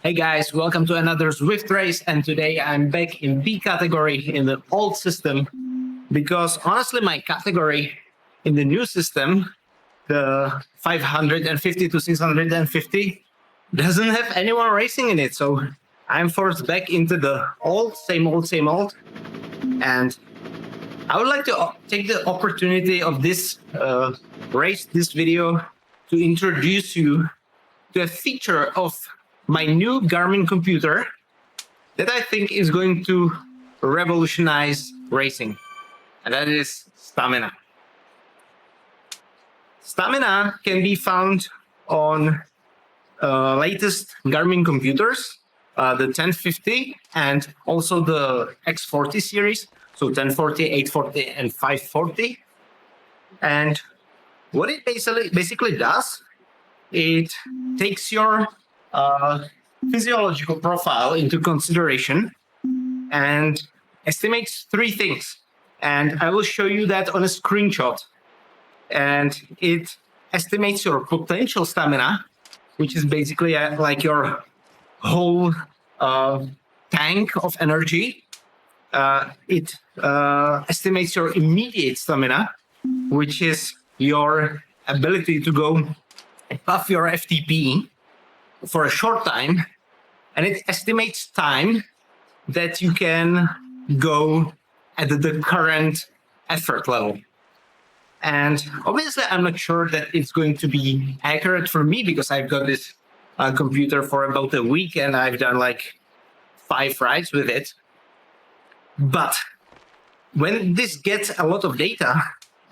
Hey guys, welcome to another Zwift race, and today I'm back in B category in the old system because honestly my category in the new system, the 550 to 650, doesn't have anyone racing in it, so I'm forced back into the old, same old, and I would like to take the opportunity of this race, this video, to introduce you to a feature of my new Garmin computer that I think is going to revolutionize racing, and that is stamina. Stamina can be found on latest Garmin computers, the 1050 and also the X40 series, so 1040, 840, and 540. And what it basically does, it takes your physiological profile into consideration and estimates three things. And I will show you that on a screenshot. And it estimates your potential stamina, which is basically like your whole tank of energy. It estimates your immediate stamina, which is your ability to go above your FTP for a short time, and it estimates time that you can go at the current effort level. And obviously, I'm not sure that it's going to be accurate for me because I've got this computer for about a week and I've done like 5 rides with it. But when this gets a lot of data,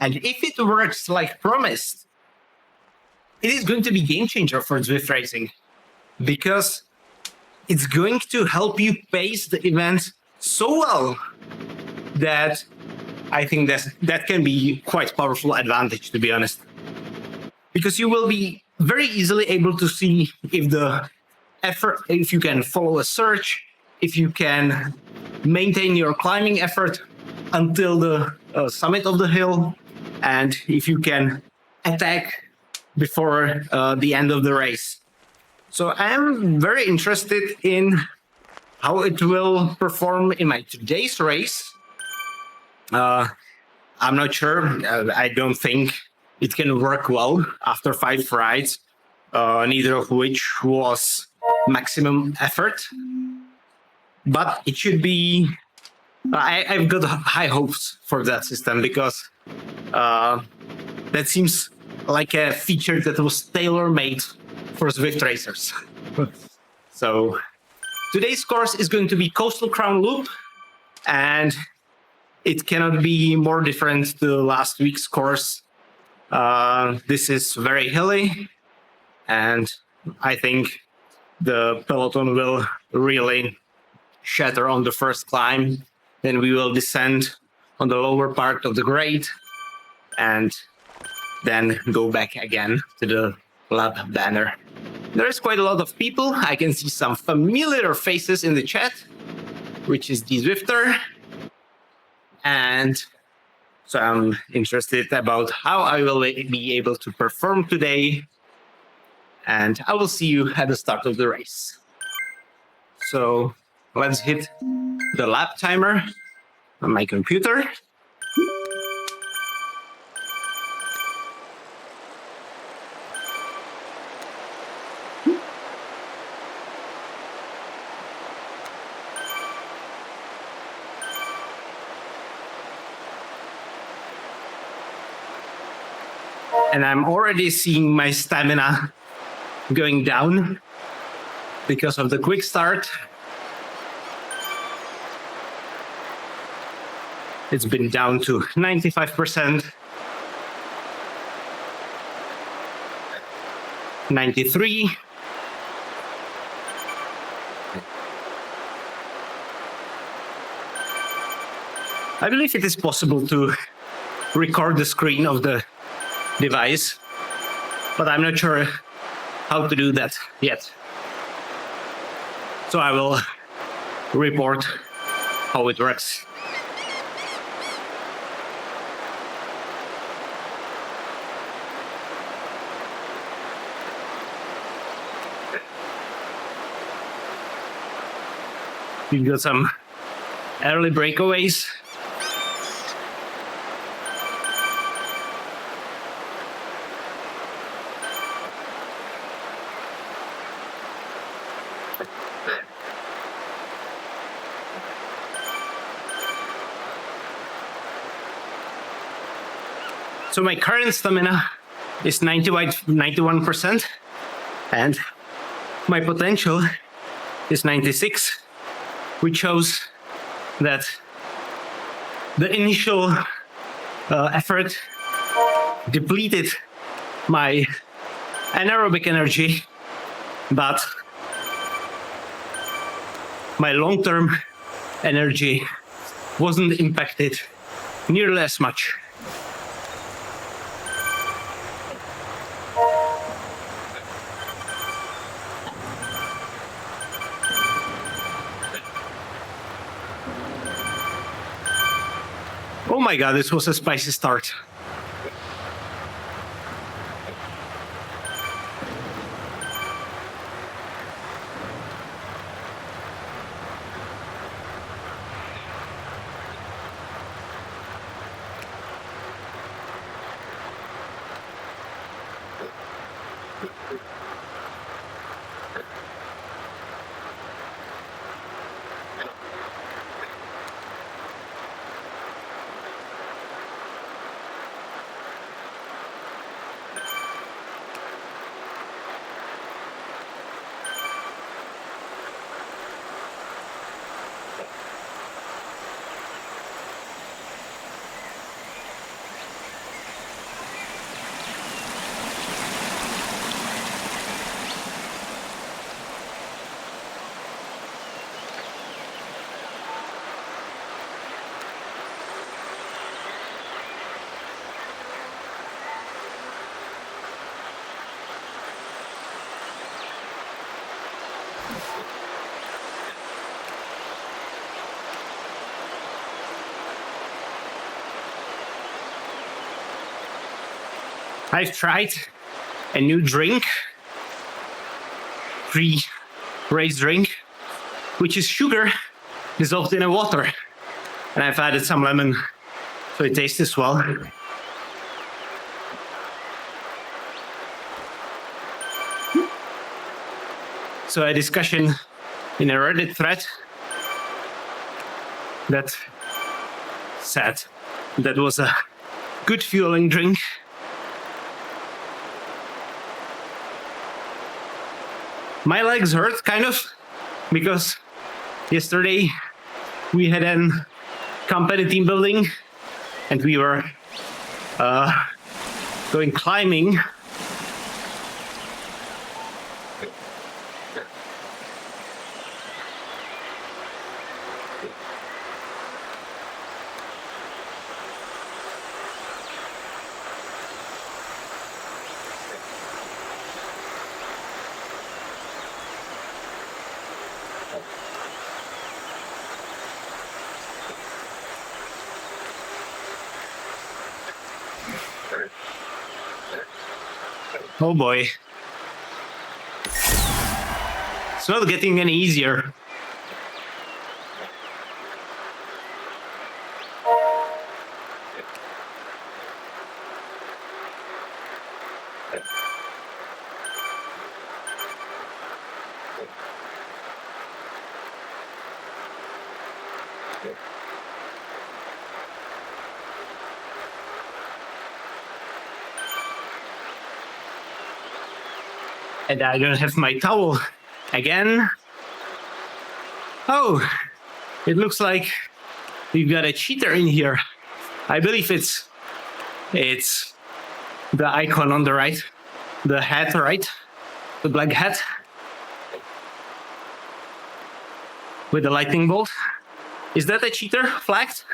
and if it works like promised, it is going to be a game changer for Zwift racing, because it's going to help you pace the event so well that I think that can be quite powerful advantage, to be honest. Because you will be very easily able to see if the effort, if you can follow a surge, if you can maintain your climbing effort until the summit of the hill, and if you can attack before the end of the race. So I am very interested in how it will perform in my today's race. I'm not sure. I don't think it can work well after 5 rides, neither of which was maximum effort. But it should be. I've got high hopes for that system because that seems like a feature that was tailor-made for Zwift racers. So today's course is going to be Coastal Crown Loop, and it cannot be more different to last week's course. This is very hilly, and I think the peloton will really shatter on the first climb. Then we will descend on the lower part of the grade and then go back again to the lap banner. There is quite a lot of people. I can see some familiar faces in the chat, which is the Zwifter. And so I'm interested about how I will be able to perform today. And I will see you at the start of the race. So let's hit the lap timer on my computer. And I'm already seeing my stamina going down because of the quick start. It's been down to 95%, 93. I believe it is possible to record the screen of the device, but I'm not sure how to do that yet. So I will report how it works. We've got some early breakaways. So my current stamina is 91%, and my potential is 96, which shows that the initial effort depleted my anaerobic energy, but my long-term energy wasn't impacted nearly as much. Oh my God, this was a spicy start. I've tried a new drink, pre-race drink, which is sugar dissolved in a water. And I've added some lemon, so it tastes as well. So a discussion in a Reddit thread that said that was a good fueling drink. My legs hurt, kind of, because yesterday we had a company team building and we were going climbing. Oh boy. It's not getting any easier. And I don't have my towel again. Oh, it looks like we've got a cheater in here. I believe it's the icon on the right, the hat, right? The black hat with the lightning bolt. Is that a cheater flagged?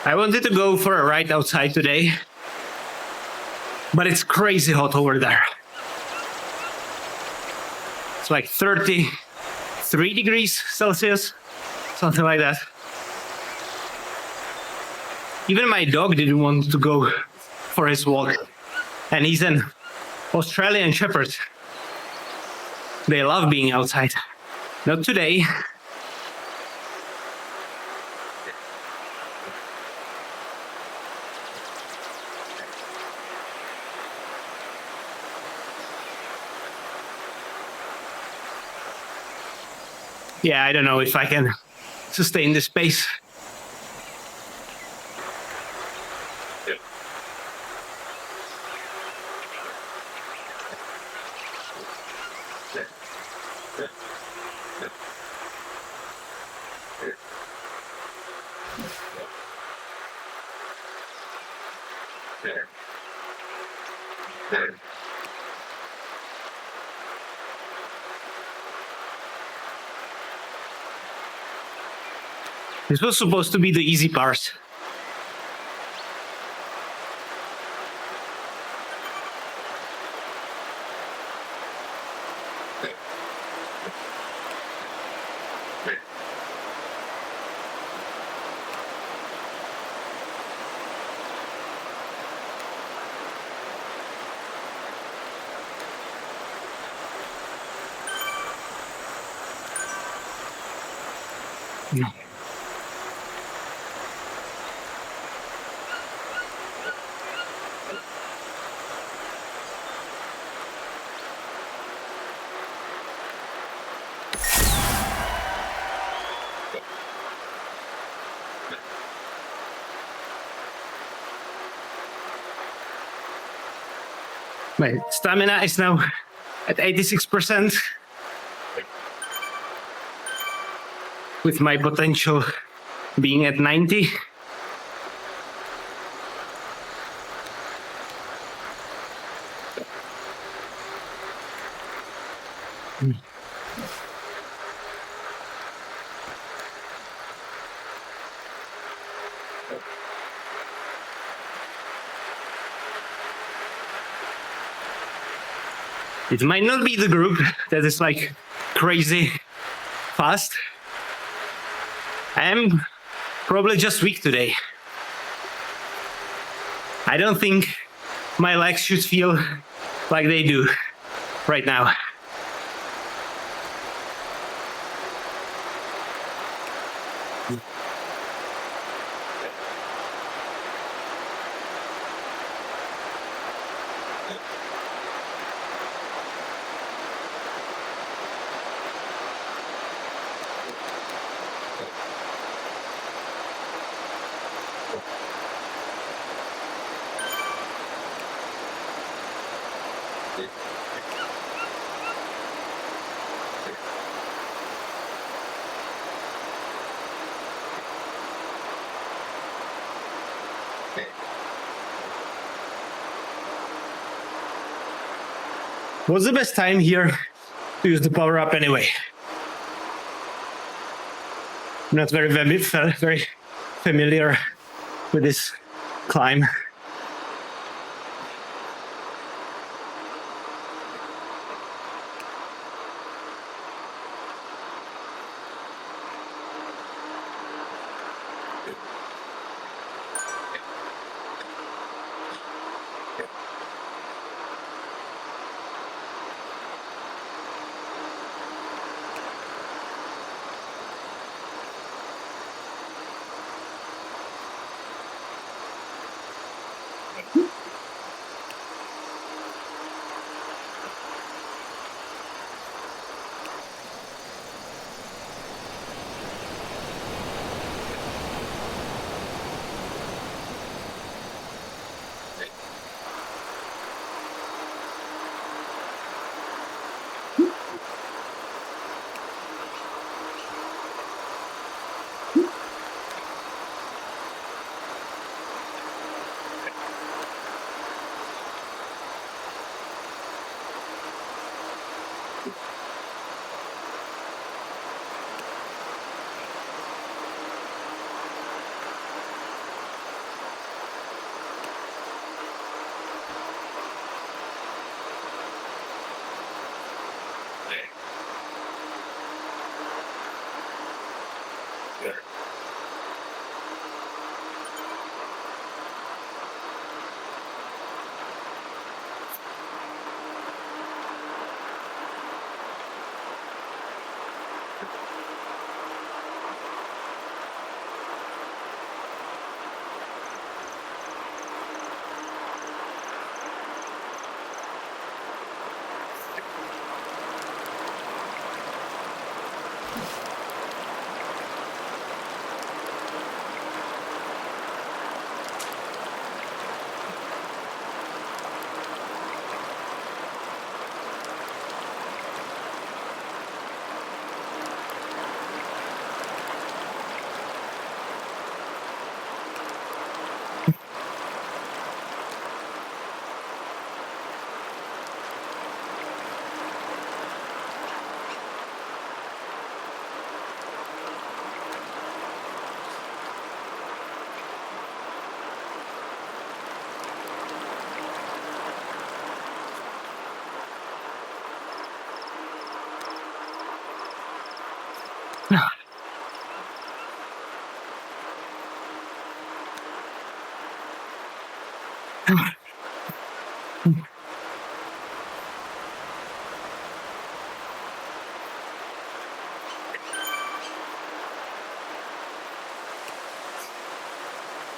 I wanted to go for a ride outside today, but it's crazy hot over there. It's like 33 degrees Celsius, something like that. Even my dog didn't want to go for his walk, and he's an Australian Shepherd. They love being outside. Not today. Yeah, I don't know if I can sustain this pace. This was supposed to be the easy part. My stamina is now at 86%, with my potential being at 90. It might not be the group that is like crazy fast. I am probably just weak today. I don't think my legs should feel like they do right now. What's the best time here to use the power up anyway? I'm not very familiar with this climb.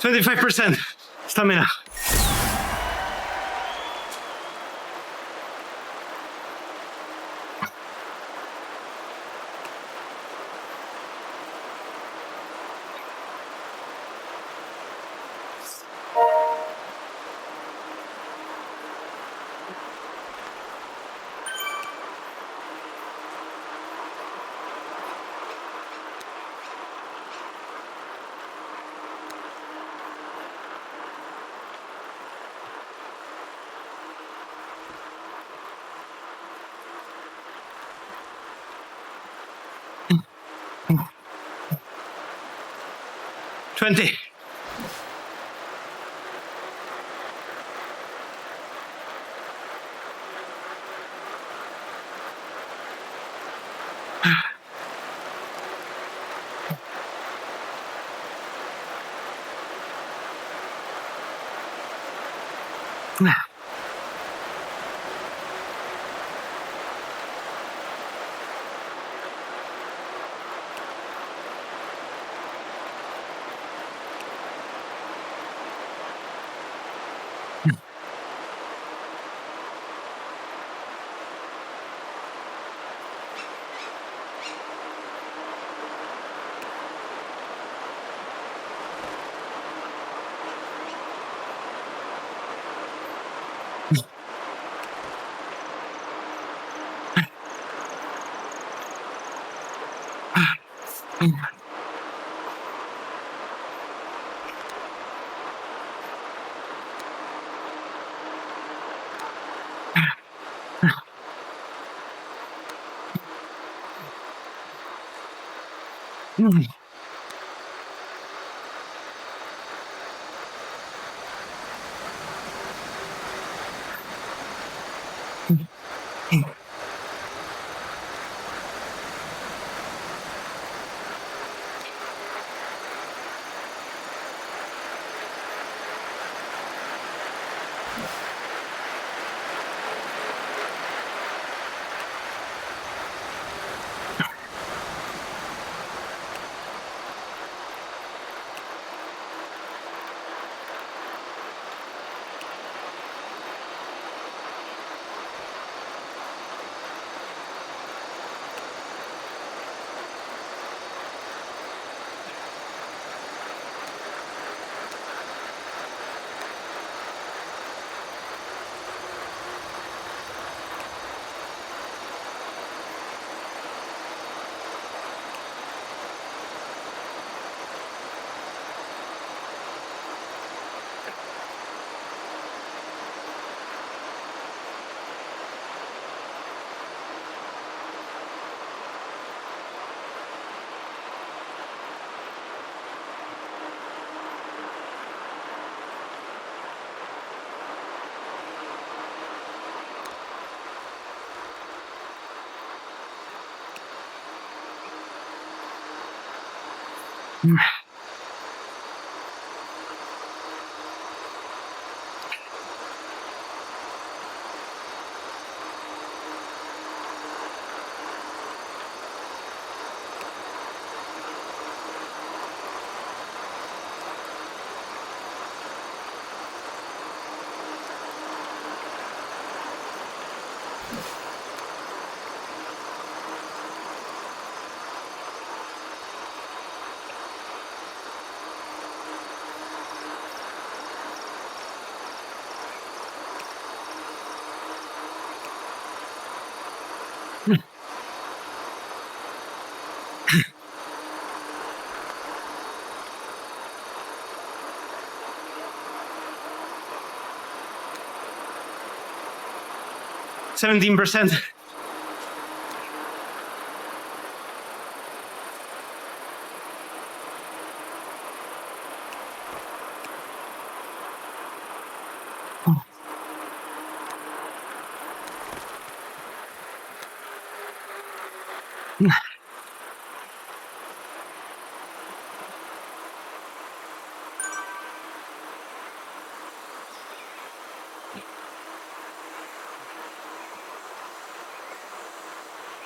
25% stamina. $20. Mm. 17%.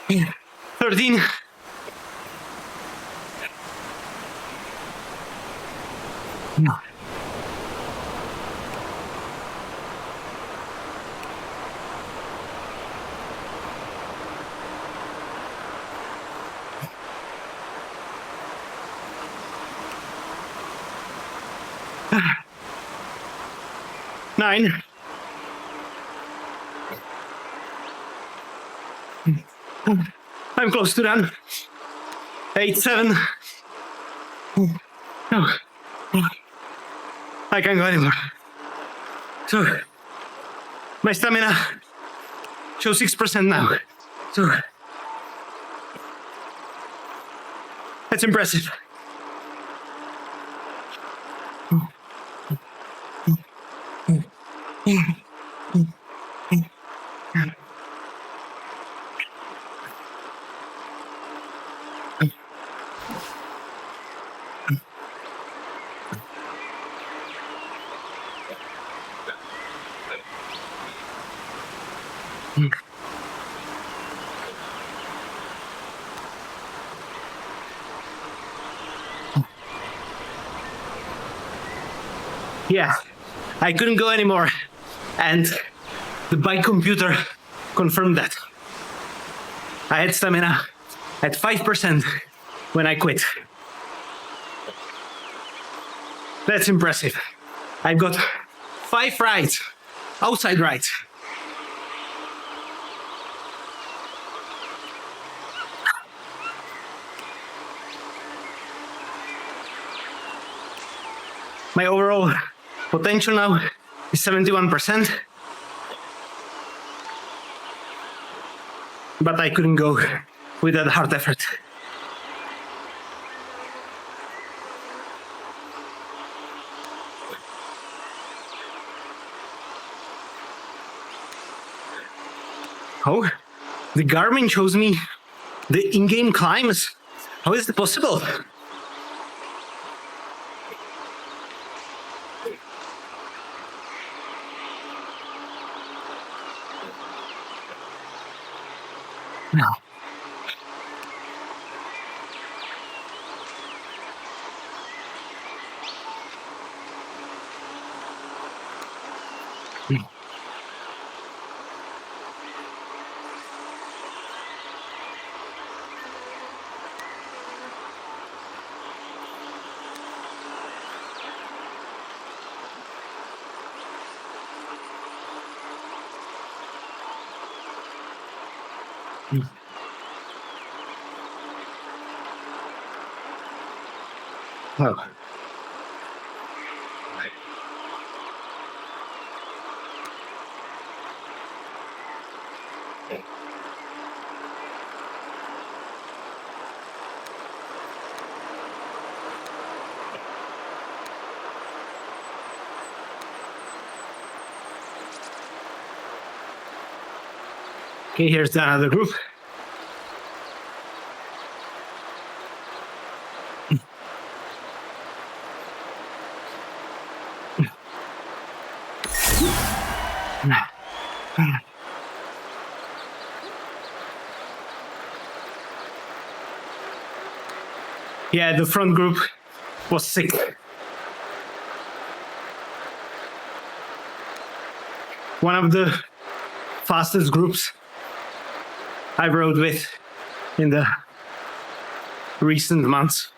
13. No. Nine. I'm close to done. 8, 7. No. I can't go anymore. So, my stamina shows 6% now. So, that's impressive. Yeah, I couldn't go anymore. And the bike computer confirmed that. I had stamina at 5% when I quit. That's impressive. I've got 5 rides, outside rides. My overall potential now is 71%. But I couldn't go with that hard effort. Oh, the Garmin shows me the in-game climbs. How is it possible? No. Oh. Okay, here's another group. Yeah, the front group was sick. One of the fastest groups I rode with in the recent months.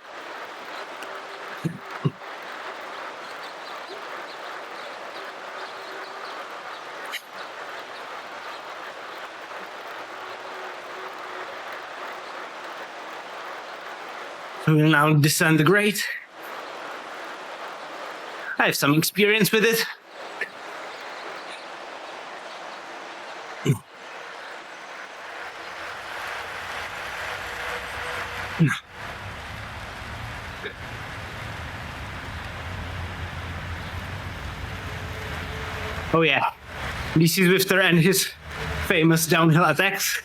So we'll now descend the grade. I have some experience with it. Oh yeah, this is ZWIFTer and his famous downhill attacks.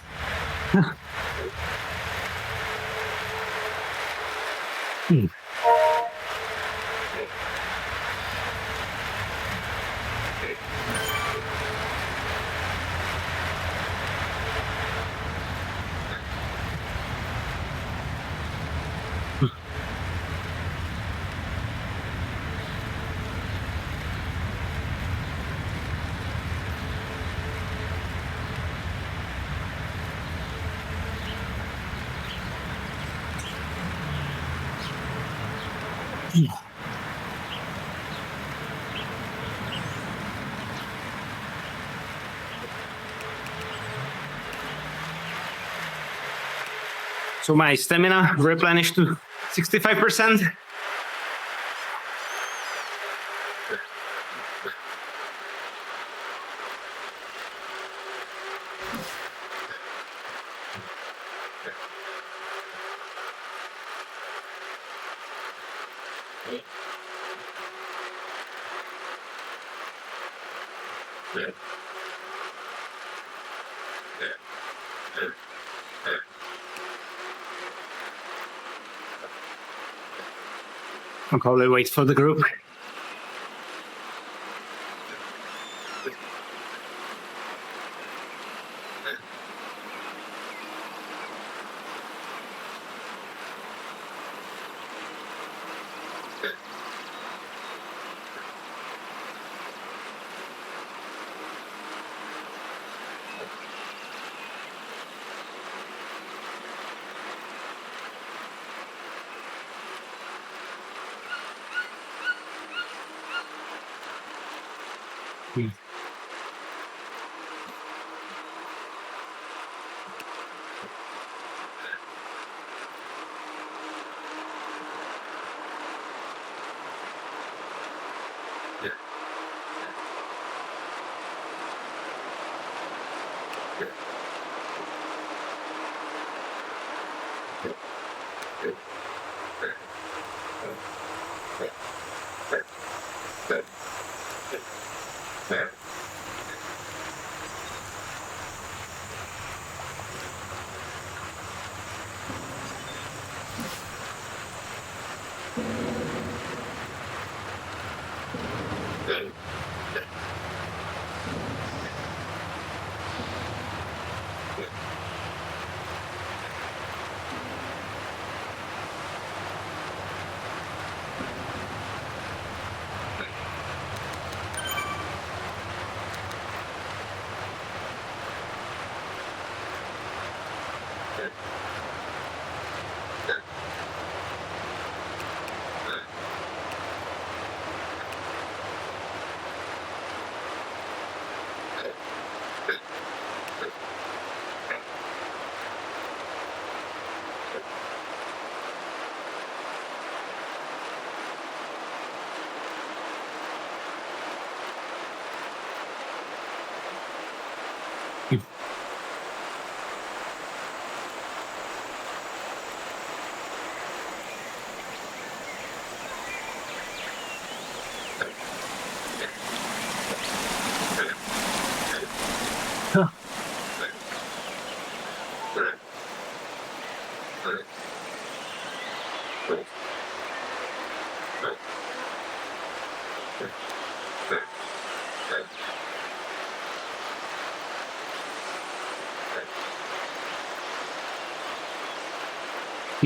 So my stamina replenished to 65%. I'll probably wait for the group.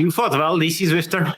You fought well, DC Zwifter.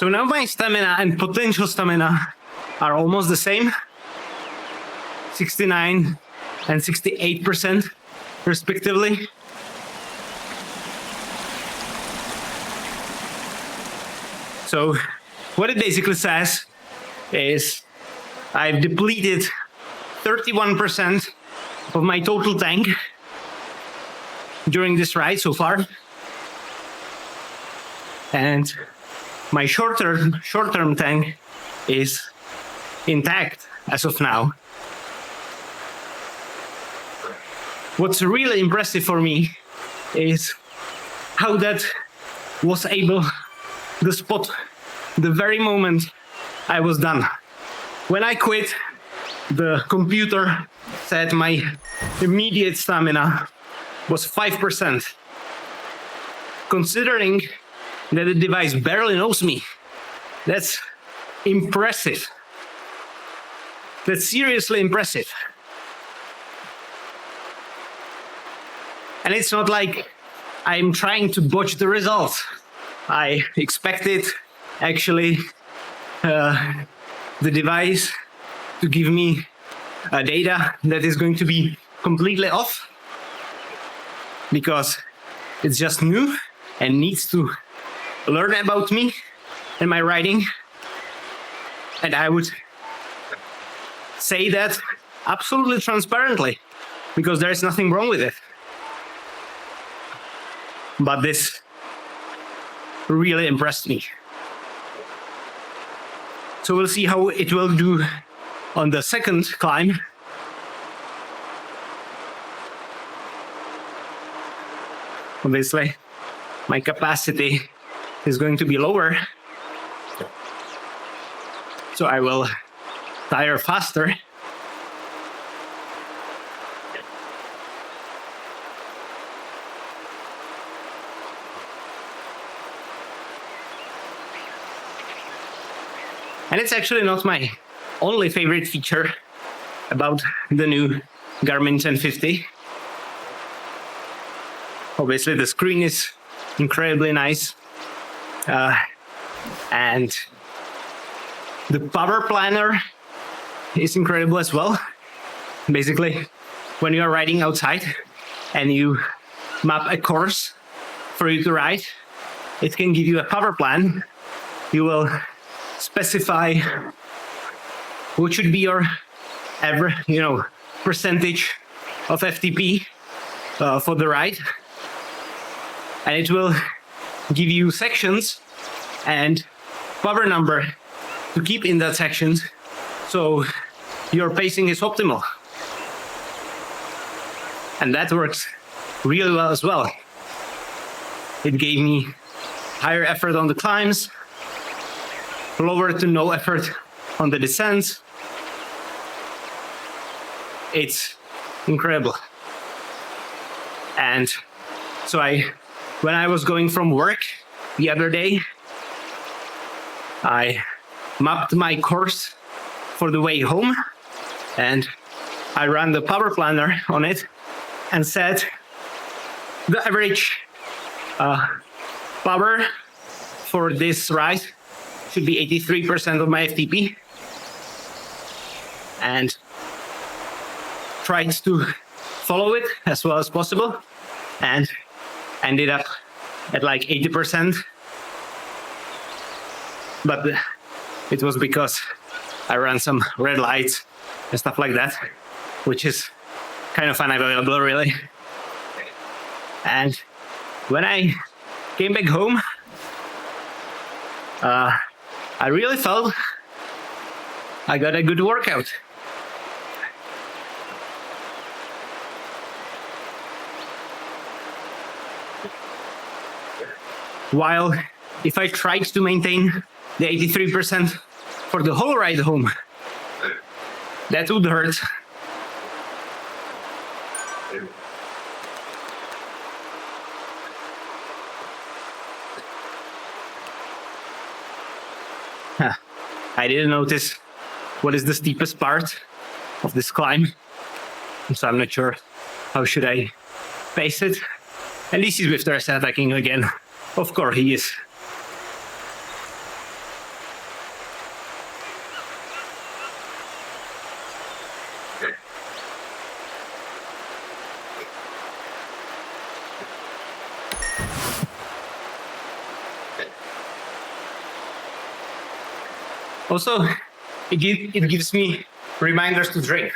So now my stamina and potential stamina are almost the same, 69 and 68% respectively. So what it basically says is I've depleted 31% of my total tank during this ride so far. And my short-term tank is intact as of now. What's really impressive for me is how that was able to spot the very moment I was done. When I quit, the computer said my immediate stamina was 5%. Considering that the device barely knows me, that's impressive. That's seriously impressive. And it's not like I'm trying to botch the results. I expected actually the device to give me data that is going to be completely off, because it's just new and needs to learn about me and my writing. And I would say that absolutely transparently, because there is nothing wrong with it. But this really impressed me. So we'll see how it will do on the second climb. Obviously, my capacity is going to be lower, so I will tire faster. And it's actually not my only favorite feature about the new Garmin 1050. Obviously, the screen is incredibly nice. And the power planner is incredible as well. Basically, when you are riding outside and you map a course for you to ride, it can give you a power plan. You will specify what should be your average, percentage of FTP for the ride, and it will give you sections and power number to keep in that section, so your pacing is optimal. And that works really well as well. It gave me higher effort on the climbs, lower to no effort on the descents. It's incredible. And so when I was going from work the other day, I mapped my course for the way home, and I ran the power planner on it and set the average power for this ride should be 83% of my FTP, and tried to follow it as well as possible, and ended up at like 80%. But it was because I ran some red lights and stuff like that, which is kind of unavailable really. And when I came back home, I really felt I got a good workout. While if I tried to maintain the 83% for the whole ride home, that would hurt. I didn't notice what is the steepest part of this climb, so I'm not sure how should I pace it. And this is ZWIFT attacking again. Of course he is. Also, it gives me reminders to drink.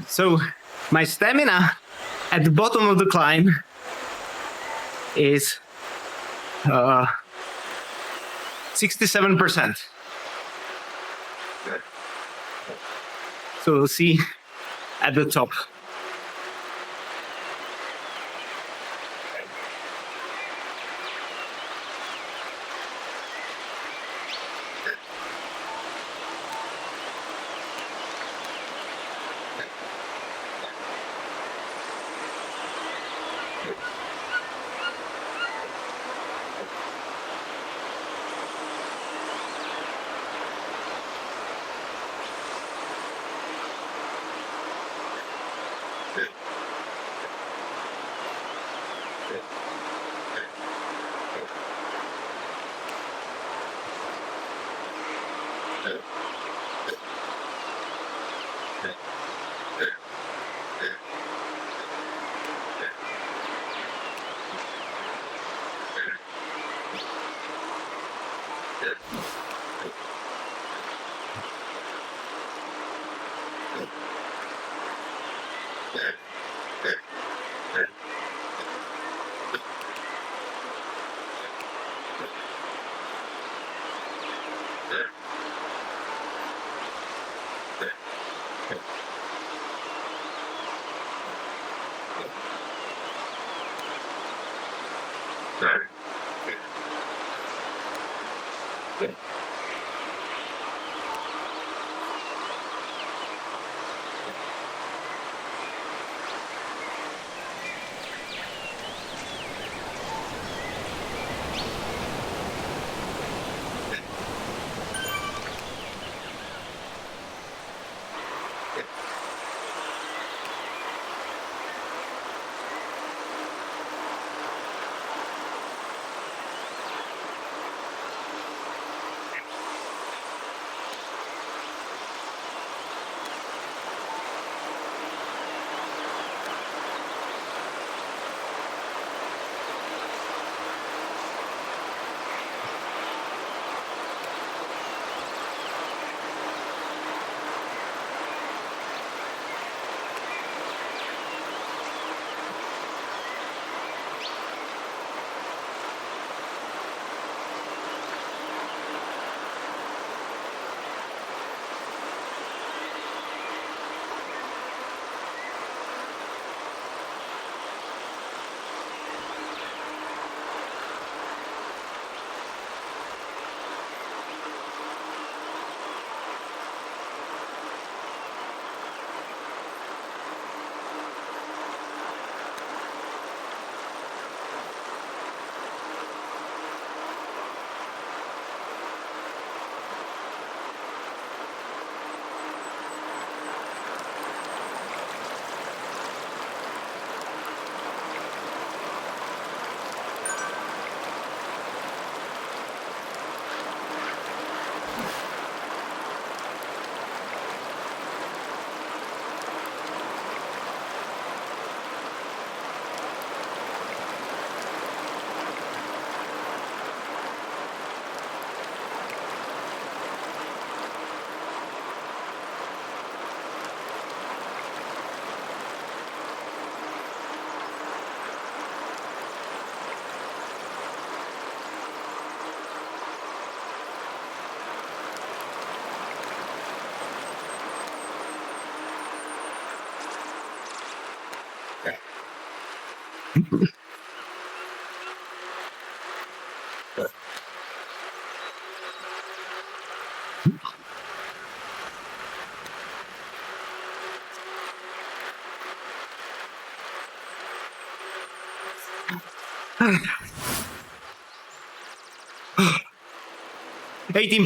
So my stamina at the bottom of the climb is 67%. So we'll see at the top.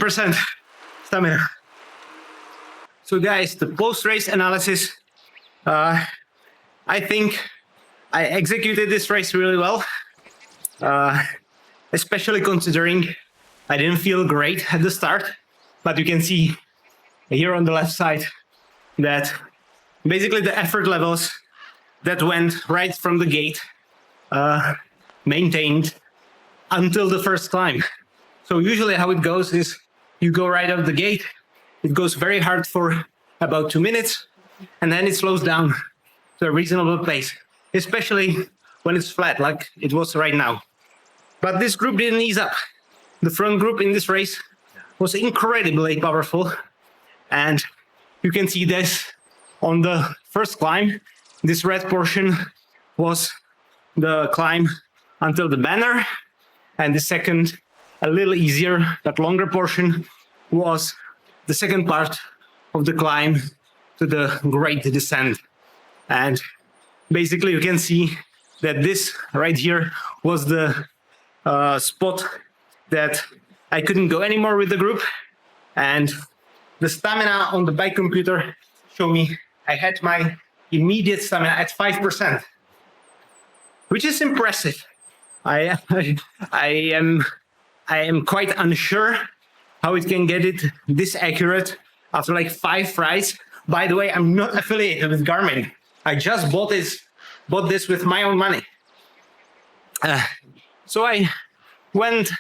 %, stamina. So guys, the post-race analysis, I think I executed this race really well, especially considering I didn't feel great at the start, but you can see here on the left side that basically the effort levels that went right from the gate maintained until the first climb. So usually how it goes is you go right out the gate, it goes very hard for about 2 minutes, and then it slows down to a reasonable pace, especially when it's flat like it was right now. But this group didn't ease up. The front group in this race was incredibly powerful, and you can see this on the first climb. This red portion was the climb until the banner, and the second, a little easier but longer portion, was the second part of the climb to the great descent. And basically you can see that this right here was the spot that I couldn't go anymore with the group, and the stamina on the bike computer showed me I had my immediate stamina at 5%, which is impressive. I am quite unsure how it can get it this accurate after like 5 rides. By the way, I'm not affiliated with Garmin. I just bought this with my own money. So I went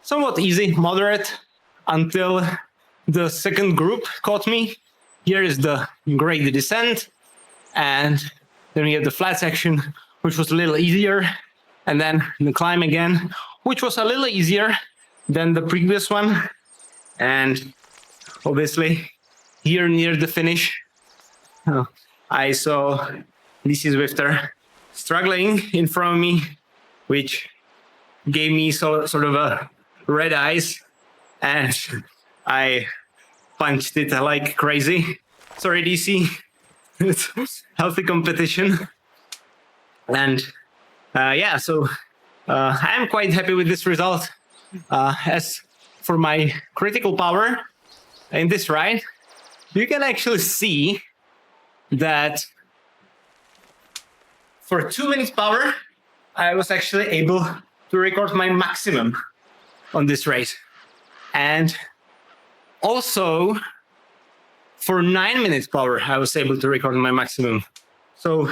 somewhat easy, moderate, until the second group caught me. Here is the great descent, and then we have the flat section, which was a little easier, and then the climb again, which was a little easier than the previous one. And obviously here near the finish, I saw DC Zwifter struggling in front of me, which gave me sort of a red eyes, and I punched it like crazy. Sorry, DC. It's healthy competition. And yeah, so I'm quite happy with this result. As for my critical power in this ride, you can actually see that for 2 minutes power, I was actually able to record my maximum on this race. And also for 9 minutes power, I was able to record my maximum. So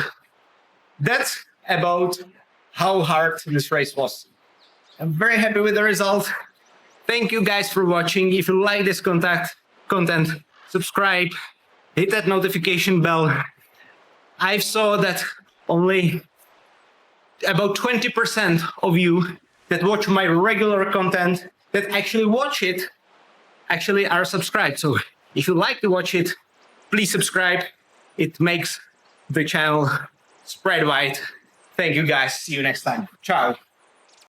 that's about how hard this race was. I'm very happy with the result. Thank you guys for watching. If you like this content, subscribe, hit that notification bell. I saw that only about 20% of you that watch my regular content, that actually watch it, actually are subscribed. So if you like to watch it, please subscribe. It makes the channel spread wide. Thank you guys. See you next time. Ciao.